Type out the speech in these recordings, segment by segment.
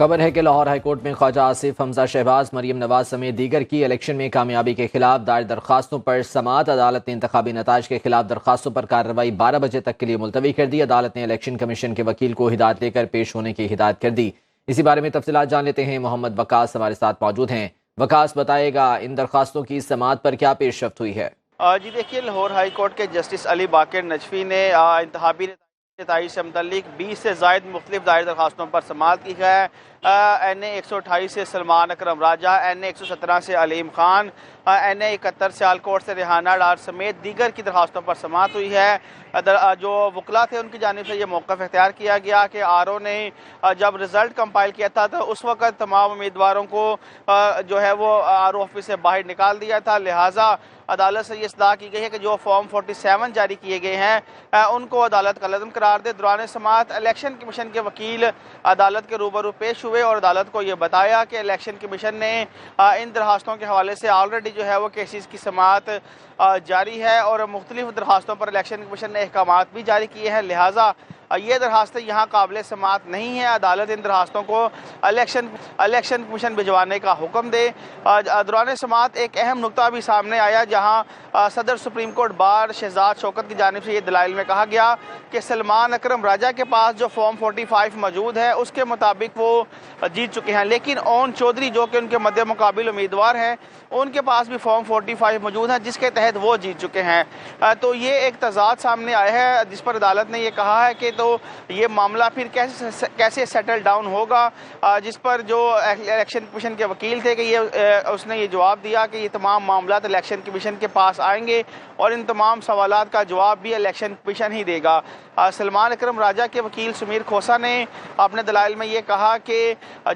खबर है कि लाहौर हाईकोर्ट में ख्वाजा आसिफ, हमजा शहबाज, मरीम नवाज समेत दीगर की इलेक्शन में कामयाबी के खिलाफ दायर दरखास्तों पर समाअत। अदालत ने इंतखाबी नताज के खिलाफ दरखास्तों पर कार्रवाई 12 बजे तक के लिए मुलतवी कर दी। अदालत ने इलेक्शन कमीशन के वकील को हिदायत लेकर पेश होने की हिदायत कर दी। इसी बारे में तफसीलात जान लेते हैं। मोहम्मद वकास हमारे साथ मौजूद हैं। वकास, बताएगा इन दरखास्तों की समाअत पर क्या पेशरफ्त हुई है? जी देखिए, लाहौर हाई कोर्ट के जस्टिस अली बाकर नजफी ने इंतखाबी नताइज से मुतल्लिक 20 से ज़ायद मुख्तलिफ दायर दरखास्तों पर समाअत की है। NA 128 से सलमान अकरम राजा, NA 117 से अलीम खान, NA 71 से आलकोट से रेहाना डार समेत दीगर की दरखास्तों पर समाअत हुई है। जो वकला थे उनकी जानिब से ये मौक़िफ़ इख्तियार किया गया कि RO ने जब रिज़ल्ट कंपाइल किया था तो उस वक़्त तमाम उम्मीदवारों को जो है वो RO ऑफिस से बाहर निकाल दिया था। लिहाजा अदालत से ये इस्तदा की गई है कि जो फॉर्म 47 जारी किए गए हैं उनको अदालत कलअदम करार दे। दौरान समाअत इलेक्शन कमीशन के वकील अदालत के रूबरू पेश हुए और अदालत को ये बताया कि इलेक्शन कमीशन ने इन दरखास्तों के हवाले से ऑलरेडी जो है वो केसेस की समाअत जारी है और मुख्तलिफ दरखास्तों पर इलेक्शन कमीशन ने अहकामात भी जारी किए हैं। लिहाजा ये दरखास्तें यहाँ काबिल समाअत नहीं है। अदालत इन दरखास्तों को इलेक्शन कमीशन भिजवाने का हुक्म दे। दौरान समाअत एक अहम नुकता भी सामने आया जहाँ सदर supreme court bar Shahzad Shaukat की जानिब से ये दलाइल में कहा गया कि सलमान अकरम राजा के पास जो फॉर्म 45 मौजूद है उसके मुताबिक वो जीत चुके हैं, लेकिन ओन चौधरी जो कि उनके मद्दे मुकाबिल उम्मीदवार हैं उनके पास भी फॉर्म 45 मौजूद है जिसके तहत वो जीत चुके हैं। तो ये एक तजाद सामने आया है जिस पर अदालत ने ये कहा है कि तो ये मामला फिर कैसे सेटल डाउन होगा, जिस पर जो इलेक्शन कमीशन के वकील थे कि ये उसने ये जवाब दिया कि ये तमाम मामला इलेक्शन कमीशन के पास आएंगे और इन तमाम सवालात का जवाब भी इलेक्शन कमीशन ही देगा। सलमान अकरम राजा के वकील सुमीर खोसा ने अपने दलाइल में ये कहा कि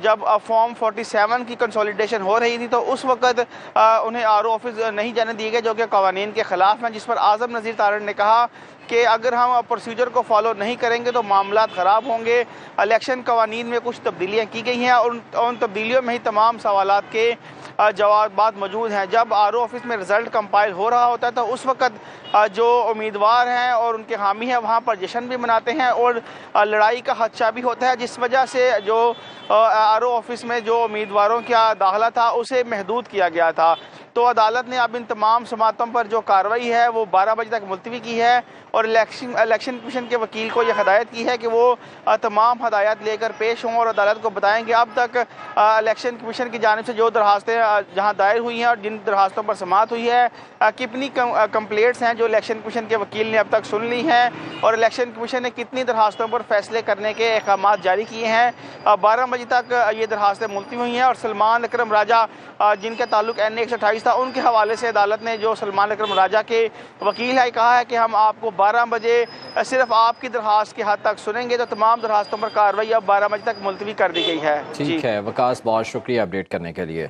जब फॉर्म 47 की कंसोलिडेशन हो रही थी तो उस वक़्त उन्हें RO ऑफिस नहीं जाने दिए गए जो कि कवानीन के ख़िलाफ़ हैं, जिस पर आज़म नज़ीर तारड़ ने कहा कि अगर हम प्रोसीजर को फॉलो नहीं करेंगे तो मामला ख़राब होंगे। इलेक्शन कवानीन में कुछ तब्दीलियाँ की गई हैं और उन तब्दीलियों में ही तमाम सवालात के जवाबात मौजूद हैं। जब RO ऑफिस में रिज़ल्ट कंपाइल हो रहा होता है तो उस वक़्त जो उम्मीदवार हैं और उनके हामी हैं वहाँ पर जश्न भी मनाते हैं और लड़ाई का खदशा भी होता है, जिस वजह से जो RO ऑफिस में जो उम्मीदवारों का दाखिला था उसे महदूद किया गया था। तो अदालत ने अब इन तमाम समातों पर जो कार्रवाई है वो 12 बजे तक मुलतवी की है और इलेक्शन कमीशन के वकील को यह हदायत की है कि वो तमाम हदायत लेकर पेश हों और अदालत को बताएंगे अब तक इलेक्शन कमीशन की जानिब से जो दरखास्तें जहां दायर हुई हैं और जिन दरखास्तों पर समाअत हुई है कितनी कंप्लेंट्स हैं जो इलेक्शन कमीशन के वकील ने अब तक सुन ली हैं और इलेक्शन कमीशन ने कितनी दरखास्तों पर फैसले करने के अहकामात जारी किए हैं। 12 बजे तक ये दरखास्तें मुलतवी हुई हैं और सलमान अकरम राजा जिनका ताल्लुक NA 128 था उनके हवाले से अदालत ने जो सलमान अकरम राजा के वकील है कहा है कि हम आपको 12 बजे सिर्फ आपकी दरखास्त की हद तक सुनेंगे। तो तमाम दरखास्तों पर कार्रवाई अब 12 बजे तक मुलतवी कर दी गई है। ठीक है वकास, बहुत शुक्रिया अपडेट करने के लिए।